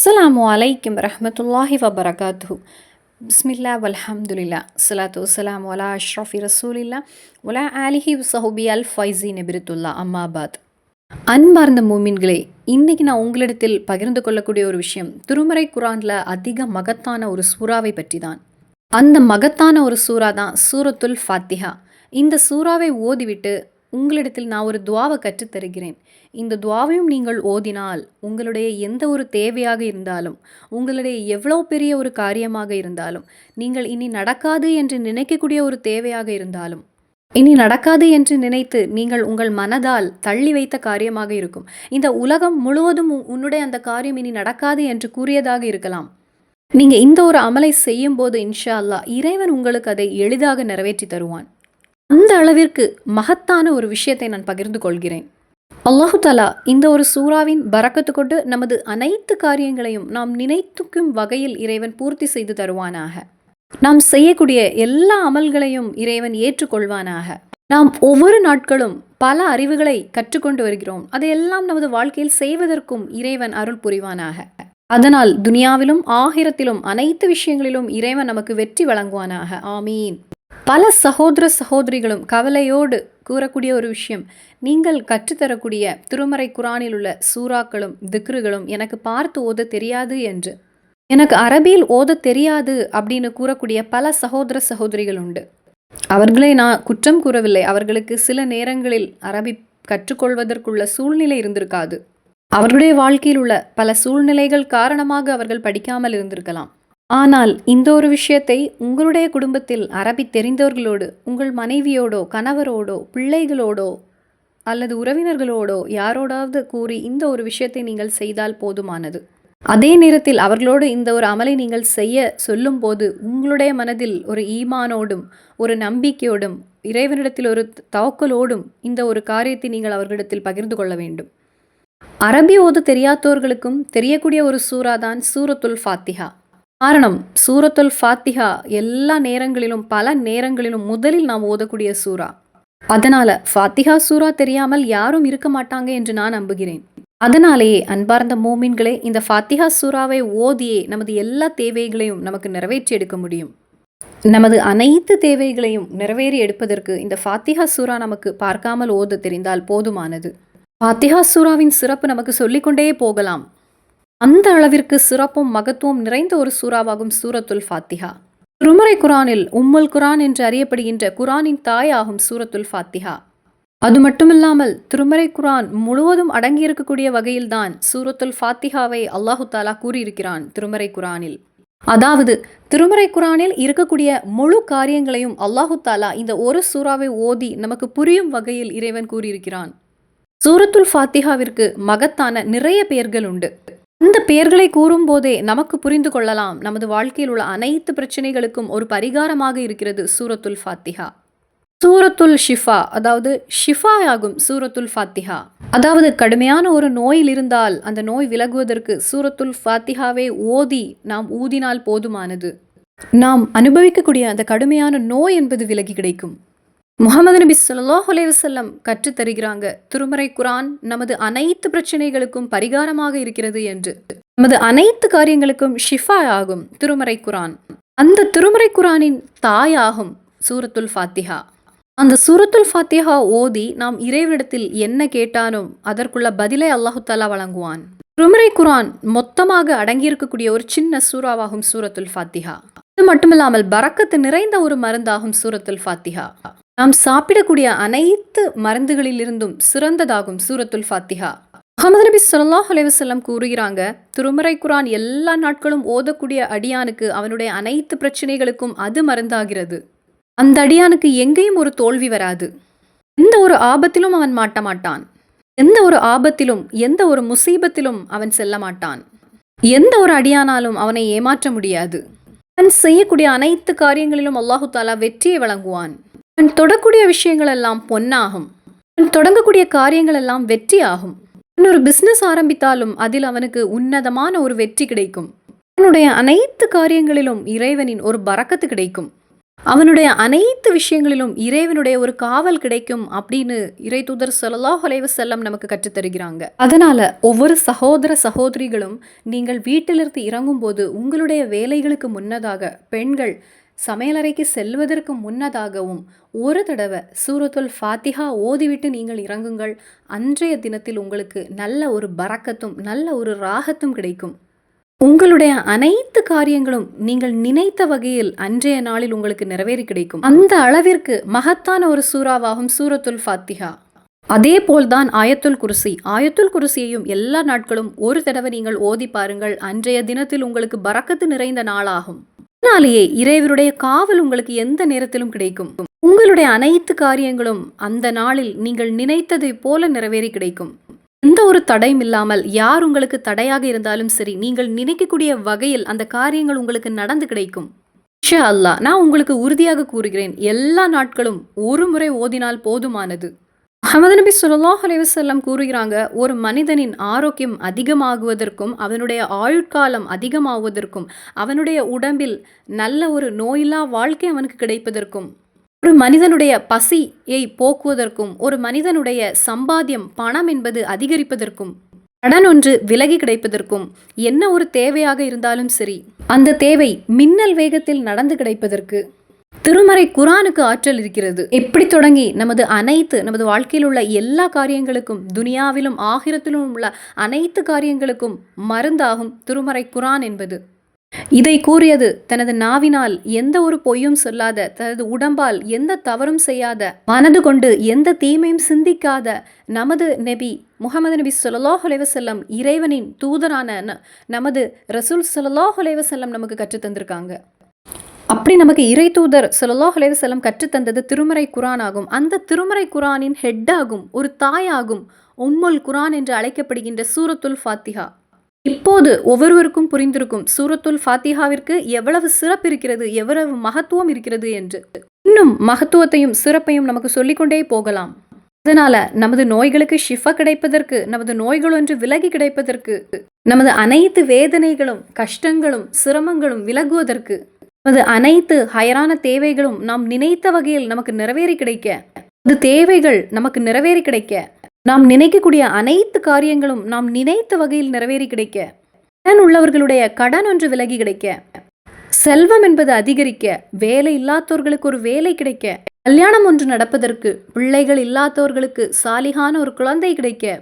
அஸ்ஸலாமு அலைக்கும் ரஹ்மத்துல்லாஹி வபரகாத்துஹு. பிஸ்மில்லா வல்ஹம்துலில்லா ஸலாத்து வஸ்ஸலாமு அலா அஷ்ரஃபி ரசூலில்லா வலா ஆலிஹி வஸஹ்பி அல் ஃபைஸீன் பிரித்துல்லா அம்மாபாத். அன்பார்ந்த மூமின்களே, இன்றைக்கி நான் உங்களிடத்தில் பகிர்ந்து கொள்ளக்கூடிய ஒரு விஷயம் திருமறை குரானில் அதிக மகத்தான ஒரு சூறாவை பற்றி தான். அந்த மகத்தான ஒரு சூறா தான் சூரத்துல் ஃபாத்திஹா. இந்த சூறாவை ஓதிவிட்டு உங்களிடத்தில் நான் ஒரு துவாவை கற்றுத் தருகிறேன். இந்த துவாவையும் நீங்கள் ஓதினால் உங்களுடைய எந்த ஒரு தேவையாக இருந்தாலும், உங்களுடைய எவ்வளோ பெரிய ஒரு காரியமாக இருந்தாலும், நீங்கள் இனி நடக்காது என்று நினைக்கக்கூடிய ஒரு தேவையாக இருந்தாலும், இனி நடக்காது என்று நினைத்து நீங்கள் உங்கள் மனதால் தள்ளி வைத்த காரியமாக இருக்கும். இந்த உலகம் முழுவதும் உன்னுடைய அந்த காரியம் இனி நடக்காது என்று கூறியதாக இருக்கலாம். நீங்கள் இந்த ஒரு அமலை செய்யும்போது இன்ஷா அல்லாஹ் இறைவன் உங்களுக்கு அதை எளிதாக நிறைவேற்றி தருவான். அந்த அளவிற்கு மகத்தான ஒரு விஷயத்தை நான் பகிர்ந்து கொள்கிறேன். அல்லாஹு தஆலா இந்த ஒரு சூறாவின் பரக்கத்து கொண்டு நமது அனைத்து காரியங்களையும் நாம் நினைத்துக்கும் வகையில் இறைவன் பூர்த்தி செய்து தருவானாக. நாம் செய்யக்கூடிய எல்லா அமல்களையும் இறைவன் ஏற்றுக்கொள்வானாக. நாம் ஒவ்வொரு நாட்களும் பல அறிவுகளை கற்றுக்கொண்டு வருகிறோம். அதையெல்லாம் நமது வாழ்க்கையில் செய்வதற்கும் இறைவன் அருள் புரிவானாக. அதனால் துனியாவிலும் ஆகிரத்திலும் அனைத்து விஷயங்களிலும் இறைவன் நமக்கு வெற்றி வழங்குவானாக. ஆமீன். பல சகோதர சகோதரிகளும் கவலையோடு கூறக்கூடிய ஒரு விஷயம், நீங்கள் கற்றுத்தரக்கூடிய திருமறை குரானில் உள்ள சூறாக்களும் திக்ருகளும் எனக்கு பார்த்து ஓத தெரியாது என்று. எனக்கு அரபியில் ஓத தெரியாது அப்படின்னு கூறக்கூடிய பல சகோதர சகோதரிகள் உண்டு. அவர்களை நான் குற்றம் கூறவில்லை. அவர்களுக்கு சில நேரங்களில் அரபி கற்றுக்கொள்வதற்குள்ள சூழ்நிலை இருந்திருக்காது. அவர்களுடைய வாழ்க்கையில் உள்ள பல சூழ்நிலைகள் காரணமாக அவர்கள் படிக்காமல் இருந்திருக்கலாம். ஆனால் இந்த ஒரு விஷயத்தை உங்களுடைய குடும்பத்தில் அரபி தெரிந்தவர்களோடு, உங்கள் மனைவியோடோ கணவரோடோ பிள்ளைகளோடோ அல்லது உறவினர்களோடோ யாரோடாவது கூறி இந்த ஒரு விஷயத்தை நீங்கள் செய்தால் போதுமானது. அதே நேரத்தில் அவர்களோடு இந்த ஒரு அமலை நீங்கள் செய்ய சொல்லும்போது உங்களுடைய மனதில் ஒரு ஈமானோடும் ஒரு நம்பிக்கையோடும் இறைவனிடத்தில் ஒரு தவக்கலோடும் இந்த ஒரு காரியத்தை நீங்கள் அவர்களிடத்தில் பகிர்ந்து கொள்ள வேண்டும். அரபி ஓத தெரியாதவர்களுக்கும் தெரியக்கூடிய ஒரு சூறா தான் சூரத்துல் ஃபாத்திஹா. காரணம், சூரத்துல் ஃபாத்திஹா எல்லா நேரங்களிலும் பல நேரங்களிலும் முதலில் நாம் ஓதக்கூடிய சூறா. அதனால ஃபாத்திஹா சூறா தெரியாமல் யாரும் இருக்க மாட்டாங்க என்று நான் நம்புகிறேன். அதனாலேயே அன்பார்ந்த மோமின்களே, இந்த ஃபாத்திஹா சூறாவை ஓதியே நமது எல்லா தேவைகளையும் நமக்கு நிறைவேற்றி எடுக்க முடியும். நமது அனைத்து தேவைகளையும் நிறைவேறி எடுப்பதற்கு இந்த ஃபாத்திஹா சூறா நமக்கு பார்க்காமல் ஓத தெரிந்தால் போதுமானது. ஃபாத்திஹா சூறாவின் சிறப்பு நமக்கு சொல்லிக்கொண்டே போகலாம். அந்த அளவிற்கு சிறப்பும் மகத்துவம் நிறைந்த ஒரு சூறாவாகும் சூரத்துல் ஃபாத்திஹா. திருமறை குரானில் உம்முல் குரான் என்று அறியப்படுகின்ற குரானின் தாயாகும் சூரத்துல் ஃபாத்திஹா. அது மட்டுமில்லாமல் திருமறை குரான் முழுவதும் அடங்கியிருக்கக்கூடிய வகையில்தான் சூரத்துல் ஃபாத்திஹாவை அல்லாஹு தாலா கூறியிருக்கிறான் திருமறை குரானில். அதாவது திருமறை குரானில் இருக்கக்கூடிய முழு காரியங்களையும் அல்லாஹு தாலா இந்த ஒரு சூறாவை ஓதி நமக்கு புரியும் வகையில் இறைவன் கூறியிருக்கிறான். சூரத்துல் ஃபாத்திஹாவிற்கு மகத்தான நிறைய பெயர்கள் உண்டு. அந்த பெயர்களை கூறும்போதே நமக்கு புரிந்து கொள்ளலாம் நமது வாழ்க்கையில் உள்ள அனைத்து பிரச்சனைகளுக்கும் ஒரு பரிகாரமாக இருக்கிறது சூரத்துல் ஃபாத்திஹா. சூரத்துல் ஷிஃபா, அதாவது ஷிஃபா ஆகும் சூரத்துல் ஃபாத்திஹா. அதாவது கடுமையான ஒரு நோயில் இருந்தால் அந்த நோய் விலகுவதற்கு சூரத்துல் ஃபாத்திஹாவை ஓதி நாம் ஊதினால் போதுமானது. நாம் அனுபவிக்கக்கூடிய அந்த கடுமையான நோய் என்பது விலகி கிடைக்கும். முஹம்மது நபி ஸல்லல்லாஹு அலைஹி வஸல்லம் கற்றுத் தருகிறாங்க, திருமறை குரான் நமது அனைத்து பிரச்சனைகளுக்கும் பரிகாரமாக இருக்கிறது என்று. நமது அனைத்து காரியங்களுக்கும் ஷிஃபா ஆகும் திருமறை குரான். அந்த திருமறை குரானின் தாயாகும் சூரத்துல் ஃபாத்திஹா. அந்த சூரத்துல் ஃபாத்திஹா ஓதி நாம் இறைவனிடத்தில் என்ன கேட்டாலும் அதற்குள்ள பதிலை அல்லாஹு தஆலா வழங்குவான். திருமறை குரான் மொத்தமாக அடங்கியிருக்கக்கூடிய ஒரு சின்ன சூறாவாகும் சூரத்துல் ஃபாத்திஹா. இது மட்டுமில்லாமல் பரக்கத்து நிறைந்த ஒரு மருந்தாகும் சூரத்துல் ஃபாத்திஹா. நாம் சாப்பிடக்கூடிய அனைத்து மருந்துகளிலிருந்தும் சிறந்ததாகும் சூரத்துல் ஃபாத்திஹா. முஹம்மது நபி ஸல்லல்லாஹு அலைஹி வஸல்லம் கூறுகிறாங்க, திருமறை குரான் எல்லா நாட்களும் ஓதக்கூடிய அடியானுக்கு அவனுடைய அனைத்து பிரச்சனைகளுக்கும் அது மருந்தாகிறது. அந்த அடியானுக்கு எங்கேயும் ஒரு தோல்வி வராது. எந்த ஒரு ஆபத்திலும் அவன் மாட்ட மாட்டான். எந்த ஒரு ஆபத்திலும் எந்த ஒரு முசீபத்திலும் அவன் செல்ல மாட்டான். எந்த ஒரு அடியானாலும் அவனை ஏமாற்ற முடியாது. அவன் செய்யக்கூடிய அனைத்து காரியங்களிலும் அல்லாஹு தாலா வெற்றியை வழங்குவான். அவன் தொடக்கூடிய விஷயங்கள் எல்லாம் பொன்னாகும். அவன் தொடங்கக்கூடிய காரியங்கள் எல்லாம் வெற்றி ஆகும். அவன் ஒரு பிஸ்னஸ் ஆரம்பித்தாலும் அதில் அவனுக்கு உன்னதமான ஒரு வெற்றி கிடைக்கும். அவனுடைய அனைத்து காரியங்களிலும் இறைவனின் ஒரு பரக்கத்து கிடைக்கும். அவனுடைய அனைத்து விஷயங்களிலும் இறைவனுடைய ஒரு காவல் கிடைக்கும் அப்படின்னு இறை தூதர் ஸல்லல்லாஹு அலைஹி வஸல்லம் நமக்கு கற்றுத்தருகிறாங்க. அதனால ஒவ்வொரு சகோதர சகோதரிகளும் நீங்கள் வீட்டிலிருந்து இறங்கும்போது உங்களுடைய வேலைகளுக்கு முன்னதாக பெண்கள் சமையலறைக்கு செல்வதற்கு முன்னதாகவும் ஒரு தடவை சூரத்துல் ஃபாத்திஹா ஓதிவிட்டு நீங்கள் இறங்குங்கள். அன்றைய தினத்தில் உங்களுக்கு நல்ல ஒரு பரக்கத்தும் நல்ல ஒரு ராகத்தும் கிடைக்கும். உங்களுடைய அனைத்து காரியங்களும் நீங்கள் நினைத்த வகையில் அன்றைய நாளில் உங்களுக்கு நிறைவேறி கிடைக்கும். அந்த அளவிற்கு மகத்தான ஒரு சூறாவாகும் சூரத்துல் ஃபாத்திஹா. அதே போல்தான் ஆயத்துல் குர்சி. ஆயத்துல் குர்சியையும் எல்லா நாட்களும் ஒரு தடவை நீங்கள் ஓதி பாருங்கள். அன்றைய தினத்தில் உங்களுக்கு பரக்கத்து நிறைந்த நாளாகும். அதனாலேயே இறைவனுடைய காவல் உங்களுக்கு எந்த நேரத்திலும் கிடைக்கும். உங்களுடைய அனைத்து காரியங்களும் அந்த நாளில் நீங்கள் நினைத்ததை போல நிறைவேறி கிடைக்கும். எந்த ஒரு தடையும் இல்லாமல் யார் உங்களுக்கு தடையாக இருந்தாலும் சரி, நீங்கள் நினைக்கக்கூடிய வகையில் அந்த காரியங்கள் உங்களுக்கு நடந்து கிடைக்கும். இன்ஷா அல்லாஹ். நான் உங்களுக்கு உறுதியாக கூறுகிறேன், எல்லா நாட்களும் ஒரு முறை ஓதினால் போதுமானது. முஹம்மது நபி ஸல்லல்லாஹு அலைஹி வஸல்லம் கூறுகிறாங்க, ஒரு மனிதனின் ஆரோக்கியம் அதிகமாகுவதற்கும் அவனுடைய ஆயுட்காலம் அதிகமாகுவதற்கும் அவனுடைய உடம்பில் நல்ல ஒரு நோயில்லா வாழ்க்கை அவனுக்கு கிடைப்பதற்கும், ஒரு மனிதனுடைய பசியை போக்குவதற்கும், ஒரு மனிதனுடைய சம்பாத்தியம் பணம் என்பது அதிகரிப்பதற்கும், கடன் ஒன்று விலகி கிடைப்பதற்கும், என்ன ஒரு தேவையாக இருந்தாலும் சரி அந்த தேவை மின்னல் வேகத்தில் நடந்து கிடைப்பதற்கு திருமறை குர்ஆனுக்கு ஆற்றல் இருக்கிறது. எப்படி தொடங்கி நமது வாழ்க்கையில் உள்ள எல்லா காரியங்களுக்கும், துனியாவிலும் ஆகிரத்திலும் உள்ள அனைத்து காரியங்களுக்கும் மருந்தாகும் திருமறை குர்ஆன் என்பது. இதை கூறியது தனது நாவினால் எந்த ஒரு பொய்யும் சொல்லாத, தனது உடம்பால் எந்த தவறும் செய்யாத, மனது கொண்டு எந்த தீமையும் சிந்திக்காத நமது நபி முஹம்மது நபி ஸல்லல்லாஹு அலைஹி வஸல்லம், இறைவனின் தூதரான நமது ரசூல் ஸல்லல்லாஹு அலைஹி வஸல்லம் நமக்கு கற்றுத் தந்திருக்காங்க. அப்படி நமக்கு இறை தூதர் ஸல்லல்லாஹு அலைஹி வஸல்லம் கற்றுத்தந்தது திருமறை குர்ஆன் ஆகும். அந்த திருமறை குர்ஆனின் ஹெட்டாகும், ஒரு தாயாகும் உம்முல் குர்ஆன் என்று அழைக்கப்படுகின்ற சூரத்துல் ஃபாத்திஹா. இப்போது ஒவ்வொருவருக்கும் புரிந்திருக்கும் சூரத்துல் ஃபாத்திஹாவிற்கு எவ்வளவு சிறப்பு இருக்கிறது, எவ்வளவு மகத்துவம் இருக்கிறது என்று. இன்னும் மகத்துவத்தையும் சிறப்பையும் நமக்கு சொல்லிக்கொண்டே போகலாம். அதனால நமது நோய்களுக்கு ஷிஃபா கிடைப்பதற்கு, நமது நோய்கள் ஒன்று விலகி கிடைப்பதற்கு, நமது அனைத்து வேதனைகளும் கஷ்டங்களும் சிரமங்களும் விலகுவதற்கு, நமது அனைத்து ஹயரான தேவைகளும் நாம் நினைத்த வகையில் நமக்கு நிறைவேறி கிடைக்க, அது தேவைகள் நமக்கு நிறைவேறி கிடைக்க, நாம் நினைக்கக்கூடிய அனைத்து காரியங்களும் நாம் நினைத்த வகையில் நிறைவேறி கிடைக்க, கடன் உள்ளவர்களுடைய கடன் ஒன்று விலகி கிடைக்க, செல்வம் என்பது அதிகரிக்க, வேலை இல்லாதவர்களுக்கு ஒரு வேலை கிடைக்க, கல்யாணம் ஒன்று நடப்பதற்கு, பிள்ளைகள் இல்லாதவர்களுக்கு சாலிகான ஒரு குழந்தை கிடைக்க,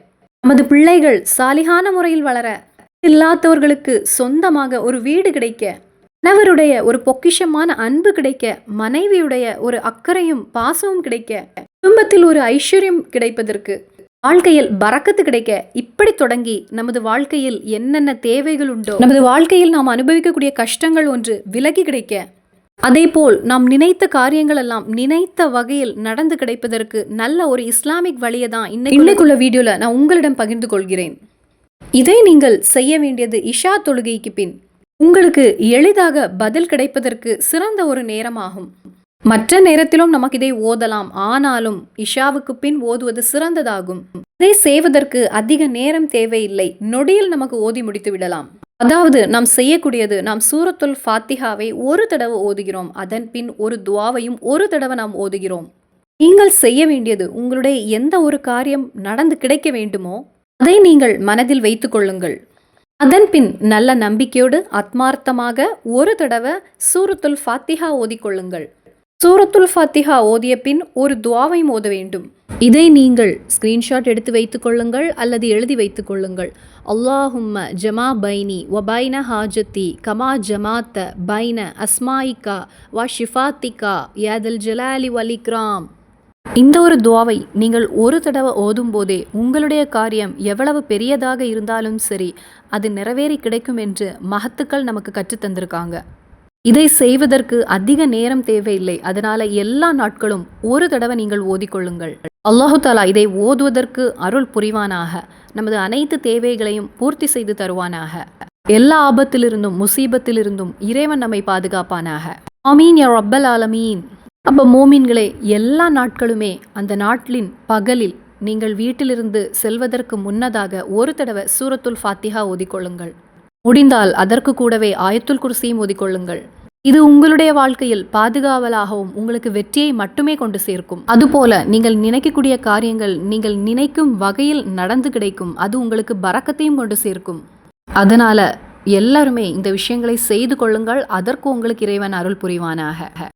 நமது பிள்ளைகள் சாலிகான முறையில் வளர, இல்லாதவர்களுக்கு சொந்தமாக ஒரு வீடு கிடைக்க, கணவருடைய ஒரு பொக்கிஷமான அன்பு கிடைக்க, மனைவியுடைய ஒரு அக்கறையும் பாசமும் கிடைக்க, குடும்பத்தில் ஒரு ஐஸ்வர்யம் கிடைப்பதற்கு, வாழ்க்கையில் பரக்கத்து கிடைக்க, இப்படி தொடங்கி நமது வாழ்க்கையில் என்னென்ன தேவைகள் உண்டோ, நமது வாழ்க்கையில் நாம் அனுபவிக்கக்கூடிய கஷ்டங்கள் ஒன்று விலகி கிடைக்க, அதேபோல் நாம் நினைத்த காரியங்கள் எல்லாம் நினைத்த வகையில் நடந்து கிடைப்பதற்கு நல்ல ஒரு இஸ்லாமிக் வழியை தான் இன்னைக்குள்ள வீடியோல நான் உங்களிடம் பகிர்ந்து கொள்கிறேன். இதை நீங்கள் செய்ய வேண்டியது இஷா தொழுகைக்கு பின். உங்களுக்கு எளிதாக பதில் கிடைப்பதற்கு சிறந்த ஒரு நேரமாகும். மற்ற நேரத்திலும் நமக்கு இதை ஓதலாம், ஆனாலும் இஷாவுக்கு பின் ஓதுவது சிறந்ததாகும். இதை செய்வதற்கு அதிக நேரம் தேவையில்லை, நொடியில் நமக்கு ஓதி முடித்து விடலாம். அதாவது நாம் செய்யக்கூடியது, நாம் சூரத்துல் ஃபாத்திஹாவை ஒரு தடவை ஓதுகிறோம், அதன் பின் ஒரு துவாவையும் ஒரு தடவை நாம் ஓதுகிறோம். நீங்கள் செய்ய வேண்டியது, உங்களுடைய எந்த ஒரு காரியம் நடந்து கிடைக்க வேண்டுமோ அதை நீங்கள் மனதில் வைத்துக் கொள்ளுங்கள். அதன் பின் நல்ல நம்பிக்கையோடு ஆத்மார்த்தமாக ஒரு தடவை சூரத்துல் ஃபாத்திஹா ஓதிக்கொள்ளுங்கள். சூரத்துல் ஃபாத்திஹா ஓதிய பின் ஒரு துவாவையும் ஓத வேண்டும். இதை நீங்கள் ஸ்கிரீன்ஷாட் எடுத்து வைத்துக் கொள்ளுங்கள் அல்லது எழுதி வைத்துக் கொள்ளுங்கள். அல்லாஹும்ம ஜமா பைனி வபைன ஹாஜத்தி கமா ஜமாத்த பைன அஸ்மாயிகா வ ஷிஃபாத்திகா யாதல் ஜலாலி வலிக்ராம். இந்த ஒரு துவாவை நீங்கள் ஒரு தடவை ஓதும் போதே உங்களுடைய காரியம் எவ்வளவு பெரியதாக இருந்தாலும் சரி, அது நிறைவேறி கிடைக்கும் என்று மஹத்துக்கள் நமக்கு கற்றுத்தந்திருக்காங்க. இதை செய்வதற்கு அதிக நேரம் தேவையில்லை. அதனால எல்லா நாட்களும் ஒரு தடவை நீங்கள் ஓதிக்கொள்ளுங்கள். அல்லாஹு தாலா இதை ஓதுவதற்கு அருள் புரிவானாக, நமது அனைத்து தேவைகளையும் பூர்த்தி செய்து தருவானாக. எல்லா ஆபத்திலிருந்தும் முசீபத்திலிருந்தும் இறைவன் நம்மை பாதுகாப்பானாக. ஆமீன் யா ரப்பல் ஆலமீன். அப்போ மோமின்களே, எல்லா நாட்களுமே அந்த நாட்டின் பகலில் நீங்கள் வீட்டிலிருந்து செல்வதற்கு முன்னதாக ஒரு தடவை சூரத்துல் ஃபாத்திஹா ஓதிக்கொள்ளுங்கள். முடிந்தால் அதற்கு கூடவே ஆயத்துல் குர்சியும் ஓதிக்கொள்ளுங்கள். இது உங்களுடைய வாழ்க்கையில் பாதுகாவலாகவும் உங்களுக்கு வெற்றியை மட்டுமே கொண்டு சேர்க்கும். அதுபோல நீங்கள் நினைக்கக்கூடிய காரியங்கள் நீங்கள் நினைக்கும் வகையில் நடந்து கிடைக்கும். அது உங்களுக்கு பரக்கத்தையும் கொண்டு சேர்க்கும். அதனால எல்லாருமே இந்த விஷயங்களை செய்து கொள்ளுங்கள். அதற்கு உங்களுக்கு இறைவன் அருள் புரிவானாக.